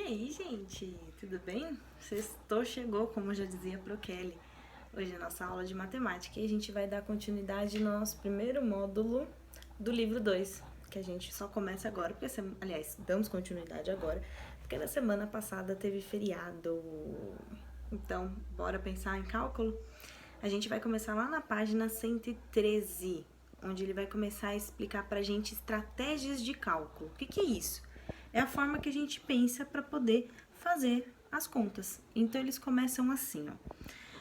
aí, gente? Tudo bem? Sextou chegou, como já dizia pro Kelly. Hoje é a nossa aula de matemática e a gente vai dar continuidade no nosso primeiro módulo do livro 2, que a gente só começa agora, porque, aliás, damos continuidade agora, porque na semana passada teve feriado. Então, bora pensar em cálculo? A gente vai começar lá na página 113, onde ele vai começar a explicar pra gente estratégias de cálculo. O que é isso? É a forma que a gente pensa para poder fazer as contas. Então, eles começam assim, ó.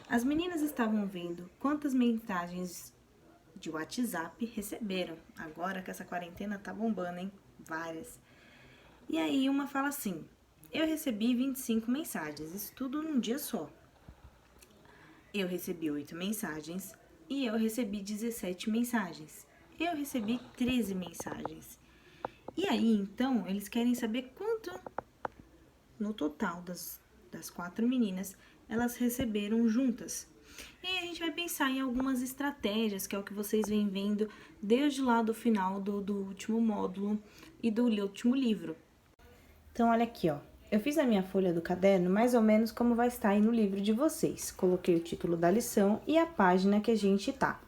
As meninas estavam vendo quantas mensagens de WhatsApp receberam. Agora que essa quarentena tá bombando, hein? Várias. E aí, uma fala assim, eu recebi 25 mensagens, isso tudo num dia só. Eu recebi 8 mensagens e eu recebi 17 mensagens. Eu recebi 13 mensagens. E aí, então, eles querem saber quanto, no total das 4 meninas, elas receberam juntas. E aí a gente vai pensar em algumas estratégias, que é o que vocês vêm vendo desde lá do final do último módulo e do último livro. Então, olha aqui, ó. Eu fiz na minha folha do caderno mais ou menos como vai estar aí no livro de vocês. Coloquei o título da lição e a página que a gente tá.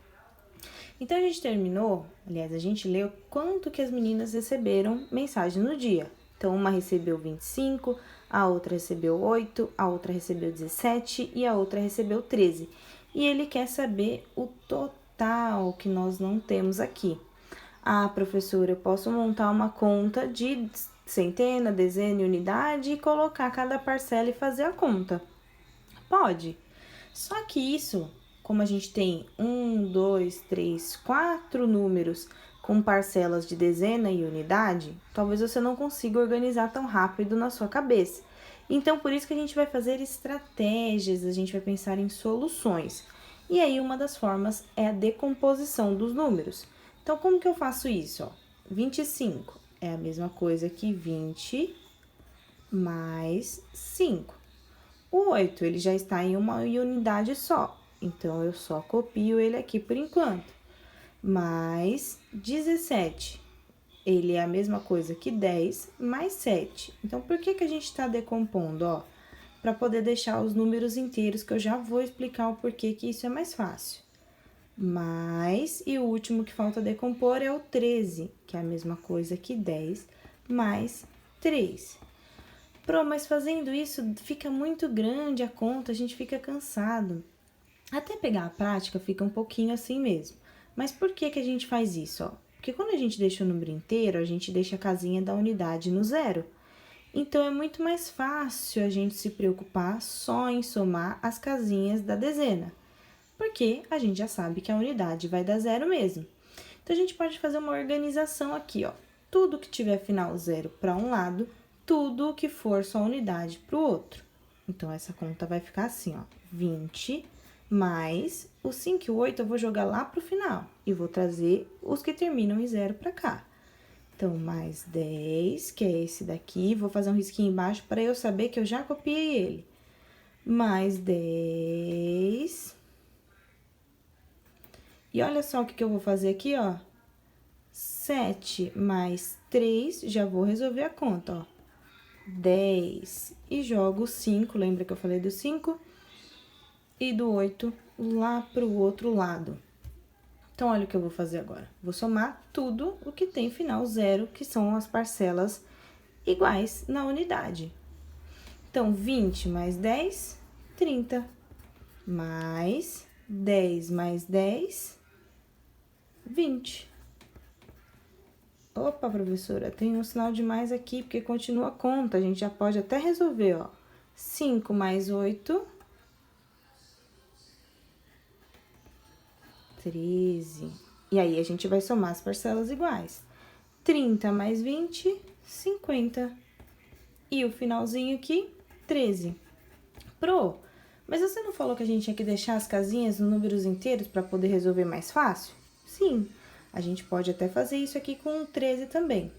Então, a gente terminou, aliás, a gente leu quanto que as meninas receberam mensagem no dia. Então, uma recebeu 25, a outra recebeu 8, a outra recebeu 17 e a outra recebeu 13. E ele quer saber o total que nós não temos aqui. Ah, professora, eu posso montar uma conta de centena, dezena e unidade e colocar cada parcela e fazer a conta. Pode. Só que isso, como a gente tem 1, 2, 3, 4 números com parcelas de dezena e unidade, talvez você não consiga organizar tão rápido na sua cabeça. Então, por isso que a gente vai fazer estratégias, a gente vai pensar em soluções. E aí, uma das formas é a decomposição dos números. Então, como que eu faço isso? Ó? 25 é a mesma coisa que 20 mais 5. O 8, ele já está em uma unidade só, então eu só copio ele aqui por enquanto. Mais 17, ele é a mesma coisa que 10 mais 7. Então, por que a gente está decompondo, ó? Para poder deixar os números inteiros, que eu já vou explicar o porquê que isso é mais fácil. Mais, e o último que falta decompor é o 13, que é a mesma coisa que 10 mais 3. Mas fazendo isso fica muito grande a conta, a gente fica cansado. Até pegar a prática fica um pouquinho assim mesmo. Mas por que a gente faz isso, ó? Porque quando a gente deixa o número inteiro, a gente deixa a casinha da unidade no zero. Então, é muito mais fácil a gente se preocupar só em somar as casinhas da dezena. Porque a gente já sabe que a unidade vai dar zero mesmo. Então, a gente pode fazer uma organização aqui, ó. Tudo que tiver final zero para um lado, tudo que for só unidade para o outro. Então, essa conta vai ficar assim, ó. 20 mais o 5 e o 8 eu vou jogar lá pro final. E vou trazer os que terminam em zero para cá. Então, mais 10, que é esse daqui. Vou fazer um risquinho embaixo para eu saber que eu já copiei ele. Mais 10. E olha só o que eu vou fazer aqui, ó. 7 mais 3, já vou resolver a conta, ó. 10 e jogo 5, lembra que eu falei do 5? E do 8 lá pro outro lado. Então, olha o que eu vou fazer agora. Vou somar tudo o que tem final zero, que são as parcelas iguais na unidade. Então, 20 mais 10, 30. Mais 10 mais 10, 20. Opa, professora, tem um sinal de mais aqui, porque continua a conta. A gente já pode até resolver, ó. 5 mais 8, 13. E aí, a gente vai somar as parcelas iguais. 30 mais 20, 50. E o finalzinho aqui, 13. Mas você não falou que a gente tinha que deixar as casinhas nos números inteiros para poder resolver mais fácil? Sim, a gente pode até fazer isso aqui com o 13 também.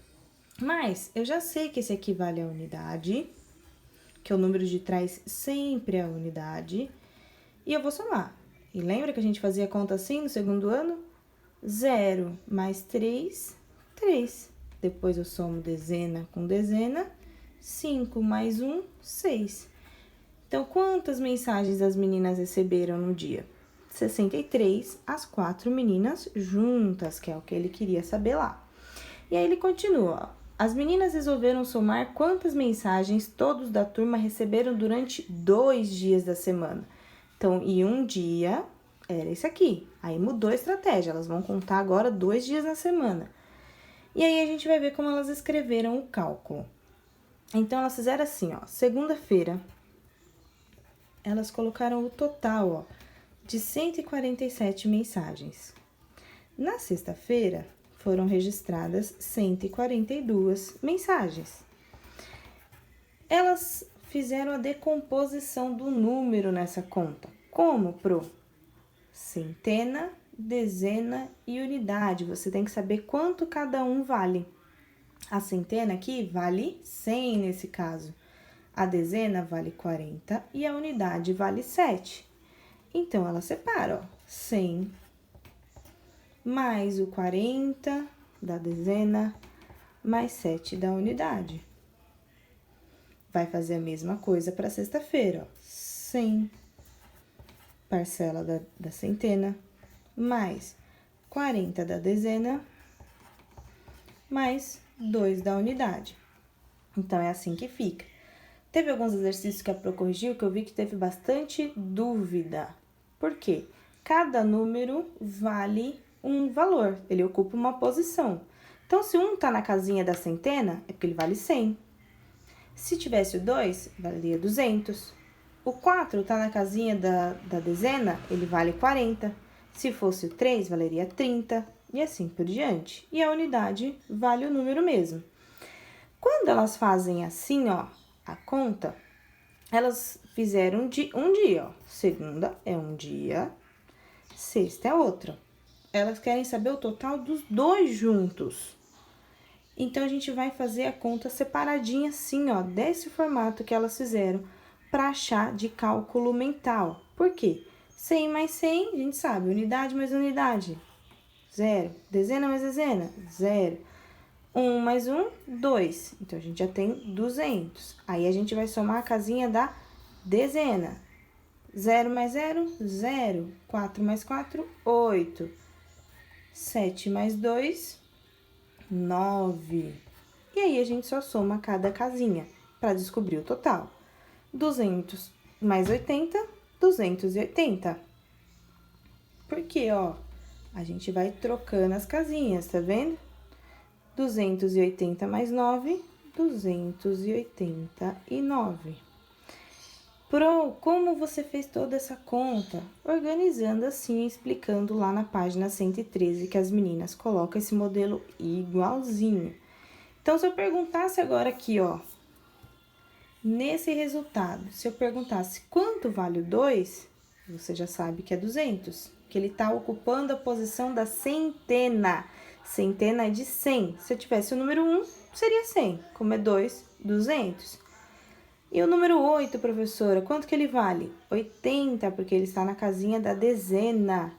Mas eu já sei que esse aqui vale a unidade, que é o número de trás sempre é a unidade, e eu vou somar. E lembra que a gente fazia conta assim no segundo ano? 0 mais 3, 3. Depois eu somo dezena com dezena 5 mais 1, 6. Então, quantas mensagens as meninas receberam no dia? 63, as 4 meninas juntas, que é o que ele queria saber lá. E aí ele continua, ó. As meninas resolveram somar quantas mensagens todos da turma receberam durante 2 dias da semana. Então, e um dia era esse aqui. Aí mudou a estratégia, elas vão contar agora 2 dias na semana. E aí a gente vai ver como elas escreveram o cálculo. Então, elas fizeram assim, ó. Segunda-feira, elas colocaram o total, ó, de 147 mensagens. Na sexta-feira, foram registradas 142 mensagens. Elas fizeram a decomposição do número nessa conta. Como, pro? Centena, dezena e unidade. Você tem que saber quanto cada um vale. A centena aqui vale 100 nesse caso. A dezena vale 40 e a unidade vale 7. Então, ela separa, ó, 100 mais o 40 da dezena, mais 7 da unidade. Vai fazer a mesma coisa para sexta-feira, ó. 100 parcela da centena, mais 40 da dezena, mais 2 da unidade. Então, é assim que fica. Teve alguns exercícios que a Pro corrigiu que eu vi que teve bastante dúvida. Por quê? Cada número vale um valor, ele ocupa uma posição. Então, se um tá na casinha da centena, é porque ele vale 100. Se tivesse o 2, valeria 200. O 4 tá na casinha da dezena, ele vale 40. Se fosse o 3, valeria 30, e assim por diante. E a unidade vale o número mesmo. Quando elas fazem assim, ó, a conta, elas fizeram um dia, ó. Segunda é um dia, sexta é outro. Elas querem saber o total dos dois juntos. Então, a gente vai fazer a conta separadinha assim, ó, desse formato que elas fizeram, para achar de cálculo mental. Por quê? 100 mais 100, a gente sabe, unidade mais unidade, 0. Dezena mais dezena, 0. 1 mais 1, 2. Então, a gente já tem 200. Aí, a gente vai somar a casinha da dezena. 0 mais 0, 0. 4 mais 4, 8. 7 mais 2, 9. E aí, a gente só soma cada casinha para descobrir o total. 200 mais 80, 280. Porque, ó, a gente vai trocando as casinhas, tá vendo? 280 mais 9, 289. Pro, como você fez toda essa conta? Organizando assim, explicando lá na página 113, que as meninas colocam esse modelo igualzinho. Então, se eu perguntasse agora aqui, ó, nesse resultado, se eu perguntasse quanto vale o 2, você já sabe que é 200, que ele tá ocupando a posição da centena. Centena é de 100. Se eu tivesse o número 1, seria 100. Como é 2, 200. E o número 8, professora, quanto que ele vale? 80, porque ele está na casinha da dezena.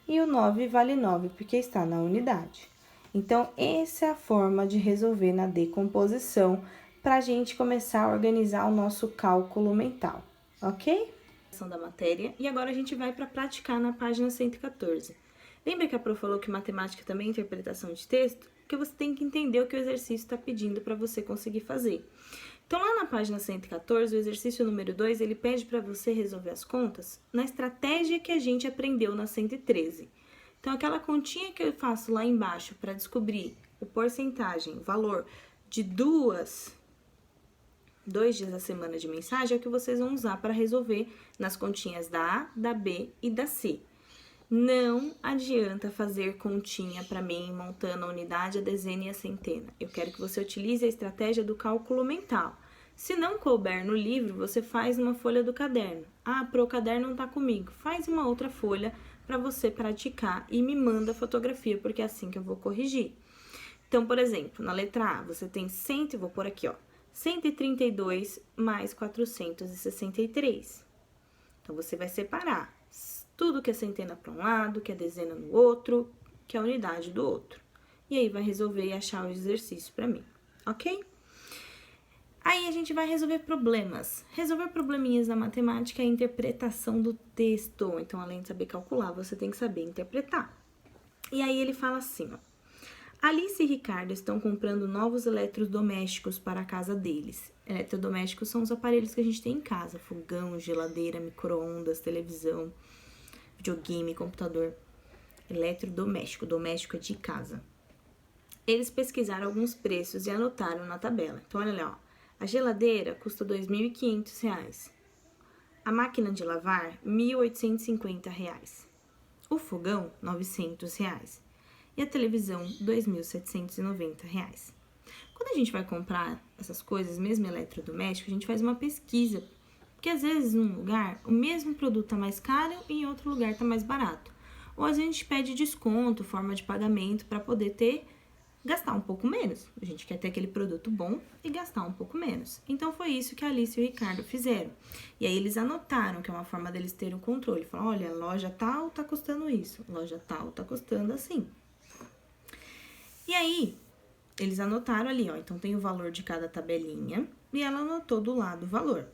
E o 9 vale 9, porque está na unidade. Então, essa é a forma de resolver na decomposição, para a gente começar a organizar o nosso cálculo mental, ok? Da matéria, e agora a gente vai para praticar na página 114. Lembra que a Pro falou que matemática também é interpretação de texto? Porque você tem que entender o que o exercício está pedindo para você conseguir fazer. Então, lá na página 114, o exercício número 2, ele pede para você resolver as contas na estratégia que a gente aprendeu na 113. Então, aquela continha que eu faço lá embaixo para descobrir o porcentagem, o valor de 2 dias da semana de mensagem, é o que vocês vão usar para resolver nas continhas da A, da B e da C. Não adianta fazer continha para mim, montando a unidade, a dezena e a centena. Eu quero que você utilize a estratégia do cálculo mental. Se não couber no livro, você faz uma folha do caderno. Ah, Pro, o caderno não tá comigo. Faz uma outra folha para você praticar e me manda a fotografia, porque é assim que eu vou corrigir. Então, por exemplo, na letra A, você tem 100, vou pôr aqui, ó, 132 mais 463. Então, você vai separar tudo que é centena para um lado, que é dezena no outro, que é a unidade do outro. E aí, vai resolver e achar o exercício para mim, ok? Aí a gente vai resolver problemas. Resolver probleminhas na matemática é a interpretação do texto. Então, além de saber calcular, você tem que saber interpretar. E aí ele fala assim, ó. Alice e Ricardo estão comprando novos eletrodomésticos para a casa deles. Eletrodomésticos são os aparelhos que a gente tem em casa. Fogão, geladeira, micro-ondas, televisão, videogame, computador. Eletrodoméstico, doméstico é de casa. Eles pesquisaram alguns preços e anotaram na tabela. Então, olha lá, ó. A geladeira custa R$ 2.500. A máquina de lavar, R$ 1.850. O fogão, R$ 900. E a televisão, R$ 2.790. Quando a gente vai comprar essas coisas, mesmo eletrodoméstico, a gente faz uma pesquisa. Porque às vezes, num lugar, o mesmo produto tá mais caro e em outro lugar tá mais barato. Ou às vezes a gente pede desconto, forma de pagamento, para poder gastar um pouco menos. A gente quer ter aquele produto bom e gastar um pouco menos. Então, foi isso que a Alice e o Ricardo fizeram. E aí, eles anotaram, que é uma forma deles terem o controle. Falaram, olha, loja tal tá custando isso, loja tal tá custando assim. E aí, eles anotaram ali, ó. Então, tem o valor de cada tabelinha e ela anotou do lado o valor.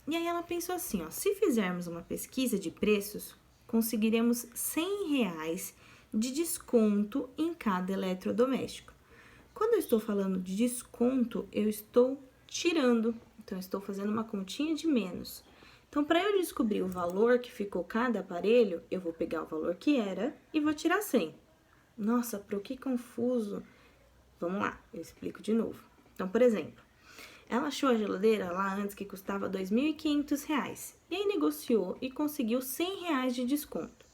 E aí, ela pensou assim, ó. Se fizermos uma pesquisa de preços, conseguiremos R$100 de desconto em cada eletrodoméstico. Quando eu estou falando de desconto, eu estou tirando. Então, eu estou fazendo uma continha de menos. Então, para eu descobrir o valor que ficou cada aparelho, eu vou pegar o valor que era e vou tirar 100. Nossa, Pro, que confuso. Vamos lá, eu explico de novo. Então, por exemplo, ela achou a geladeira lá antes que custava R$ 2.500. E aí negociou e conseguiu R$100 de desconto.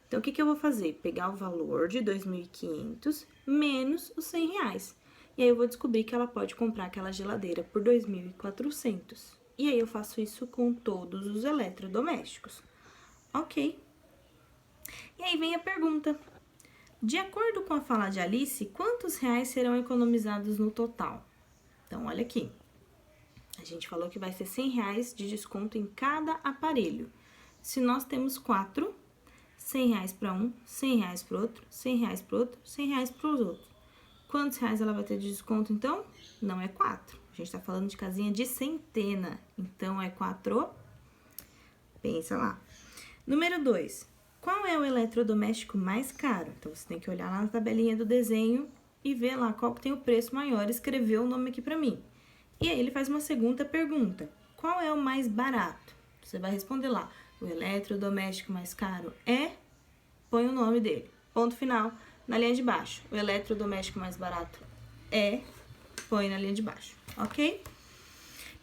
Então, o que eu vou fazer? Pegar o valor de 2.500 menos os R$100. E aí, eu vou descobrir que ela pode comprar aquela geladeira por 2.400. E aí, eu faço isso com todos os eletrodomésticos. Ok. E aí, vem a pergunta. De acordo com a fala de Alice, quantos reais serão economizados no total? Então, olha aqui. A gente falou que vai ser R$100 de desconto em cada aparelho. Se nós temos 4... R$100 para um, R$100 para o outro, R$100 para o outro, R$100 para os outros. Quantos reais ela vai ter de desconto, então? Não é 4. A gente está falando de casinha de centena. Então, é 4. Pensa lá. Número 2. Qual é o eletrodoméstico mais caro? Então, você tem que olhar lá na tabelinha do desenho e ver lá qual que tem o preço maior e escrever o nome aqui para mim. E aí, ele faz uma segunda pergunta. Qual é o mais barato? Você vai responder lá. O eletrodoméstico mais caro é... Põe o nome dele. Ponto final. Na linha de baixo. O eletrodoméstico mais barato é... Põe na linha de baixo. Ok?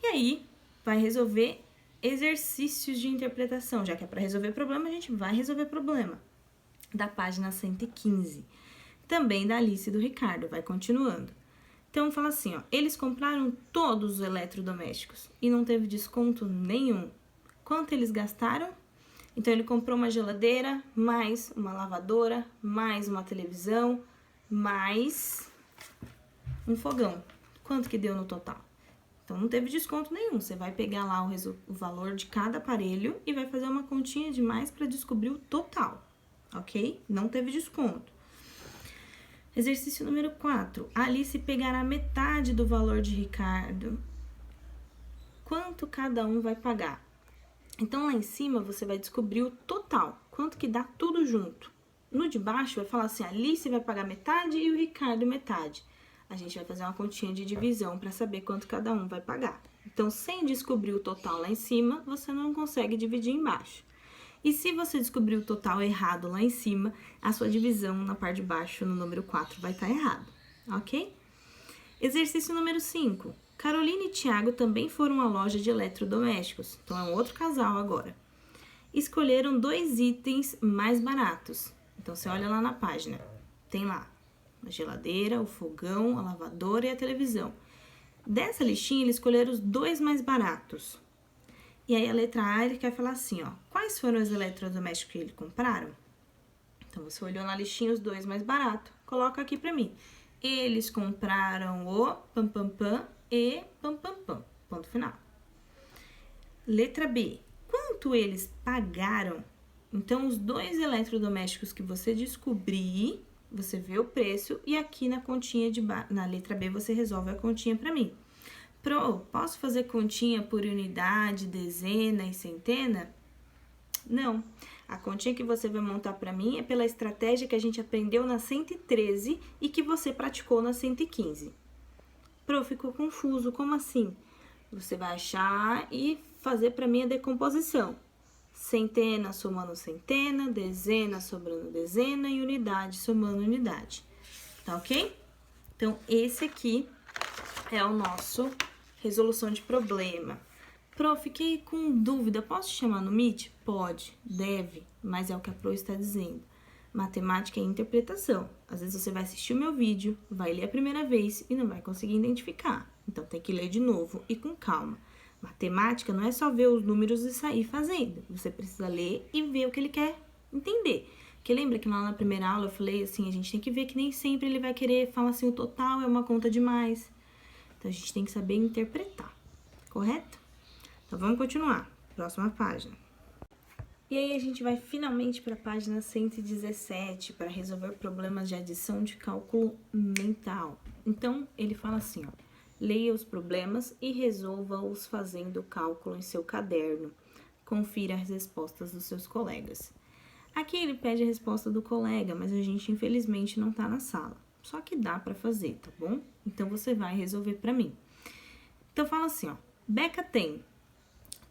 E aí, vai resolver exercícios de interpretação. Já que é para resolver problema, a gente vai resolver problema. Da página 115. Também da Alice e do Ricardo. Vai continuando. Então, fala assim, ó. Eles compraram todos os eletrodomésticos e não teve desconto nenhum. Quanto eles gastaram? Então, ele comprou uma geladeira, mais uma lavadora, mais uma televisão, mais um fogão. Quanto que deu no total? Então, não teve desconto nenhum. Você vai pegar lá o valor de cada aparelho e vai fazer uma continha de mais para descobrir o total, ok? Não teve desconto. Exercício número 4. A Alice pegará metade do valor de Ricardo. Quanto cada um vai pagar? Então, lá em cima, você vai descobrir o total. Quanto que dá tudo junto. No de baixo, vai falar assim, a Alice vai pagar metade e o Ricardo metade. A gente vai fazer uma continha de divisão para saber quanto cada um vai pagar. Então, sem descobrir o total lá em cima, você não consegue dividir embaixo. E se você descobrir o total errado lá em cima, a sua divisão na parte de baixo, no número 4, vai estar errado, ok? Exercício número 5. Carolina e Tiago também foram à loja de eletrodomésticos. Então, é um outro casal agora. Escolheram 2 itens mais baratos. Então, você olha lá na página. Tem lá a geladeira, o fogão, a lavadora e a televisão. Dessa listinha, eles escolheram os 2 mais baratos. E aí, a letra A, ele quer falar assim, ó. Quais foram os eletrodomésticos que eles compraram? Então, você olhou na listinha os 2 mais baratos. Coloca aqui pra mim. Eles compraram o pam, pam, pam e pam, pam, pam. Ponto final. Letra B. Quanto eles pagaram? Então, os 2 eletrodomésticos que você descobrir, você vê o preço e aqui na continha na letra B você resolve a continha pra mim. Posso fazer continha por unidade, dezena e centena? Não. A continha que você vai montar para mim é pela estratégia que a gente aprendeu na 113 e que você praticou na 115. Ficou confuso, como assim? Você vai achar e fazer para mim a decomposição. Centena somando centena, dezena sobrando dezena e unidade somando unidade. Tá ok? Então, esse aqui é o nosso resolução de problema. Fiquei com dúvida, posso te chamar no Meet? Pode, deve, mas é o que a Pro está dizendo. Matemática é interpretação. Às vezes você vai assistir o meu vídeo, vai ler a primeira vez e não vai conseguir identificar. Então, tem que ler de novo e com calma. Matemática não é só ver os números e sair fazendo. Você precisa ler e ver o que ele quer entender. Porque lembra que lá na primeira aula eu falei assim, a gente tem que ver que nem sempre ele vai querer falar assim, o total é uma conta de mais. Então, a gente tem que saber interpretar, correto? Então, vamos continuar. Próxima página. E aí, a gente vai finalmente para a página 117, para resolver problemas de adição de cálculo mental. Então, ele fala assim, ó, leia os problemas e resolva-os fazendo o cálculo em seu caderno. Confira as respostas dos seus colegas. Aqui ele pede a resposta do colega, mas a gente, infelizmente, não tá na sala. Só que dá para fazer, tá bom? Então, você vai resolver para mim. Então, fala assim, ó, Beca tem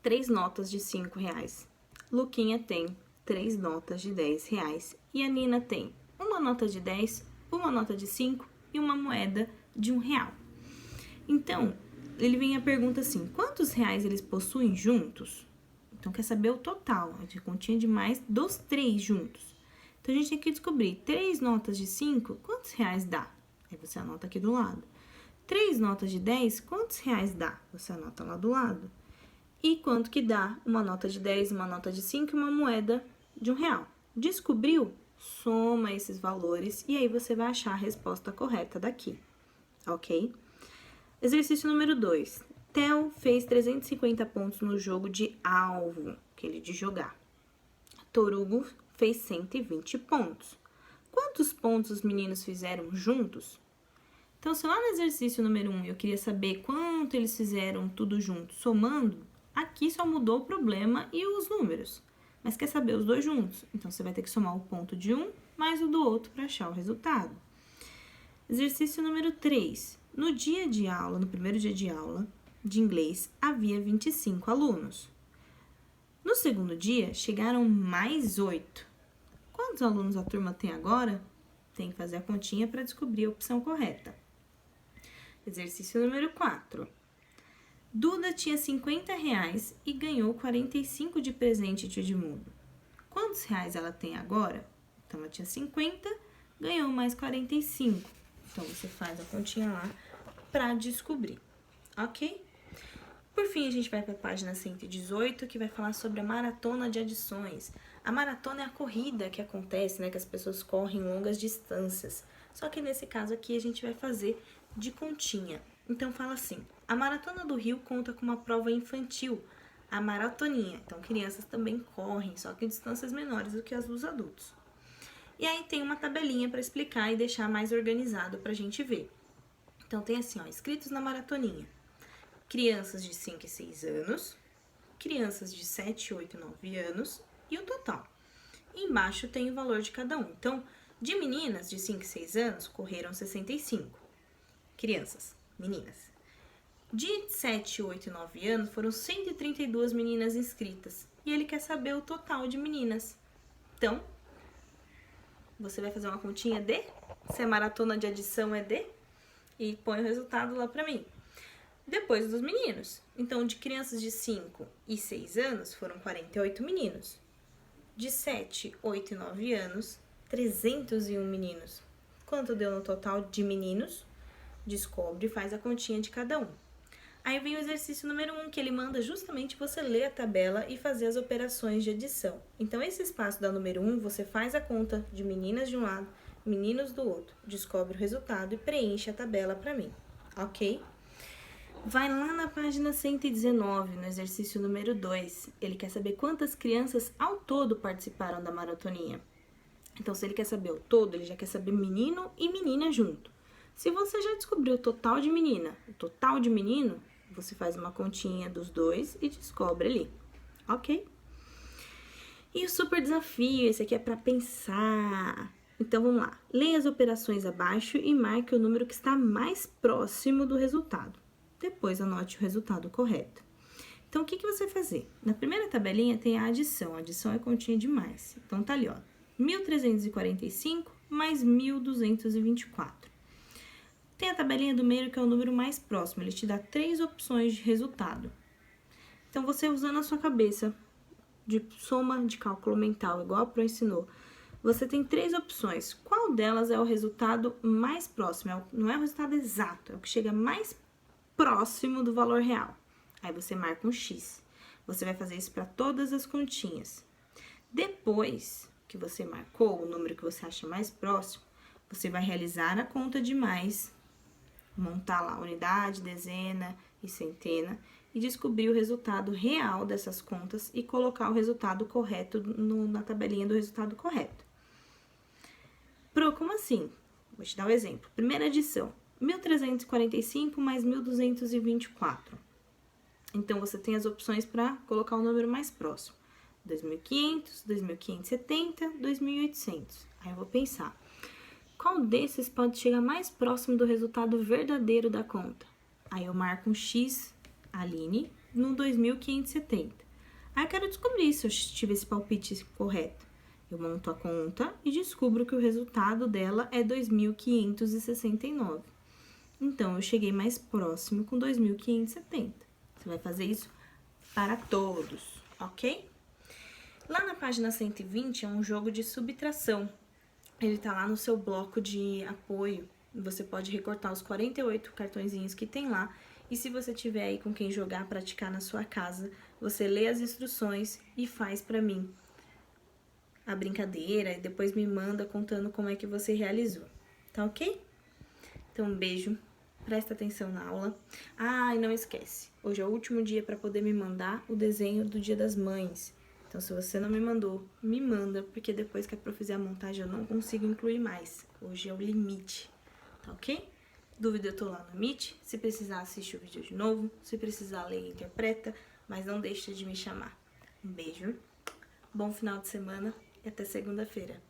3 notas de R$5. Luquinha tem 3 notas de R$10 e a Nina tem uma nota de 10, uma nota de 5 e uma moeda de R$1. Então, ele vem a pergunta assim, quantos reais eles possuem juntos? Então, quer saber o total, a continha de mais dos 3 juntos. Então, a gente tem que descobrir 3 notas de 5, quantos reais dá? Aí você anota aqui do lado. 3 notas de 10, quantos reais dá? Você anota lá do lado. E quanto que dá uma nota de 10, uma nota de 5 e uma moeda de R$1? Descobriu? Soma esses valores e aí você vai achar a resposta correta daqui, ok? Exercício número 2. Theo fez 350 pontos no jogo de alvo, aquele de jogar. Torugo fez 120 pontos. Quantos pontos os meninos fizeram juntos? Então, se lá no exercício número 1 eu queria saber quanto eles fizeram tudo junto, somando, aqui só mudou o problema e os números. Mas quer saber os dois juntos? Então, você vai ter que somar o ponto de um mais o do outro para achar o resultado. Exercício número 3. No dia de aula, no primeiro dia de aula de inglês, havia 25 alunos. No segundo dia, chegaram mais 8. Quantos alunos a turma tem agora? Tem que fazer a continha para descobrir a opção correta. Exercício número 4. Duda tinha R$50 e ganhou 45 de presente de Edmundo. Quantos reais ela tem agora? Então, ela tinha 50, ganhou mais 45. Então, você faz a continha lá para descobrir, ok? Por fim, a gente vai para a página 118, que vai falar sobre a maratona de adições. A maratona é a corrida que acontece, né, que as pessoas correm longas distâncias. Só que nesse caso aqui, a gente vai fazer de continha. Então, fala assim, a Maratona do Rio conta com uma prova infantil, a maratoninha. Então, crianças também correm, só que em distâncias menores do que as dos adultos. E aí, tem uma tabelinha para explicar e deixar mais organizado para a gente ver. Então, tem assim, ó, inscritos na maratoninha. Crianças de 5 e 6 anos, crianças de 7, 8 e 9 anos e o total. E embaixo tem o valor de cada um. Então, de meninas de 5 e 6 anos, correram 65. Crianças, meninas. De 7, 8 e 9 anos, foram 132 meninas inscritas. E ele quer saber o total de meninas. Então, você vai fazer uma continha de, se a maratona de adição é de, e põe o resultado lá pra mim. Depois dos meninos. Então, de crianças de 5 e 6 anos, foram 48 meninos. De 7, 8 e 9 anos, 301 meninos. Quanto deu no total de meninos? Descobre e faz a continha de cada um. Aí vem o exercício número 1, que ele manda justamente você ler a tabela e fazer as operações de adição. Então, esse espaço da número 1, você faz a conta de meninas de um lado, meninos do outro. Descobre o resultado e preenche a tabela para mim, ok? Vai lá na página 119, no exercício número 2. Ele quer saber quantas crianças ao todo participaram da maratoninha. Então, se ele quer saber o todo, ele já quer saber menino e menina junto. Se você já descobriu o total de menina, o total de menino, Você faz uma continha dos dois e descobre ali, ok? E o super desafio, esse aqui é para pensar. Então, vamos lá. Leia as operações abaixo e marque o número que está mais próximo do resultado. Depois, anote o resultado correto. Então, o que você vai fazer? Na primeira tabelinha tem a adição. A adição é continha de mais. Então, tá ali, ó. 1.345 mais 1.224. Tem a tabelinha do meio, que é o número mais próximo. Ele te dá 3 opções de resultado. Então, você usando a sua cabeça de soma de cálculo mental, igual a Pro ensinou, você tem 3 opções. Qual delas é o resultado mais próximo? Não é o resultado exato, é o que chega mais próximo do valor real. Aí você marca um X. Você vai fazer isso para todas as continhas. Depois que você marcou o número que você acha mais próximo, você vai realizar a conta de mais, montar lá unidade, dezena e centena e descobrir o resultado real dessas contas e colocar o resultado correto na tabelinha do resultado correto. Pro, como assim? Vou te dar um exemplo. Primeira adição, 1.345 mais 1.224. Então, você tem as opções para colocar o número mais próximo. 2.500, 2.570, 2.800. Aí eu vou pensar, qual desses pode chegar mais próximo do resultado verdadeiro da conta? Aí eu marco um X, Aline, no 2.570. Aí eu quero descobrir se eu tive esse palpite correto. Eu monto a conta e descubro que o resultado dela é 2.569. Então, eu cheguei mais próximo com 2.570. Você vai fazer isso para todos, ok? Lá na página 120 é um jogo de subtração. Ele tá lá no seu bloco de apoio. Você pode recortar os 48 cartõezinhos que tem lá. E se você tiver aí com quem jogar, praticar na sua casa, você lê as instruções e faz pra mim a brincadeira e depois me manda contando como é que você realizou. Tá ok? Então, um beijo. Presta atenção na aula. Ah, e não esquece, hoje é o último dia para poder me mandar o desenho do Dia das Mães. Então, se você não me mandou, me manda, porque depois que a prof fizer a montagem eu não consigo incluir mais. Hoje é o limite, tá ok? Dúvida, eu tô lá no Meet. Se precisar, assiste o vídeo de novo. Se precisar, lê e interpreta, mas não deixa de me chamar. Um beijo, bom final de semana e até segunda-feira.